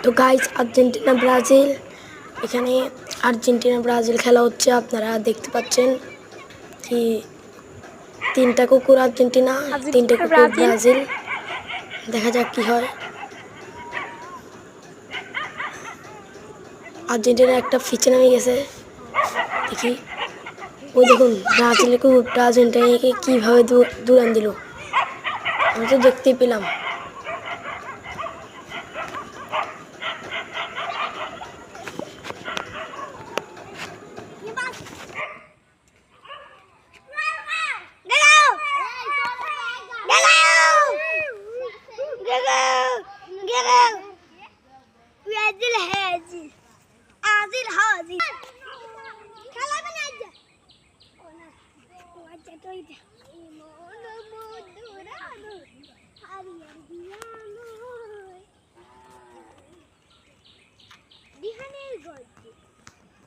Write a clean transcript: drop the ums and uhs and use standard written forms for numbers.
তো guys, Argentina Brazil, এখানে Argentina Brazil খেলা হচ্ছে। আপনারা দেখতে পাচ্ছেন কি 3টা কুকুর আর্জেন্টিনা, 3টে কুকুর ব্রাজিল। দেখা যাক কি হয়। আর্জেন্টিনা একটা পিছে নামে গেছে, দেখি। ওই দেখুন, ব্রাজিলের কুকুরটা আর্জেন্টিনাকে কীভাবে দৌড়ান দিল, আমি তো দেখতেই পেলাম। Hari-hari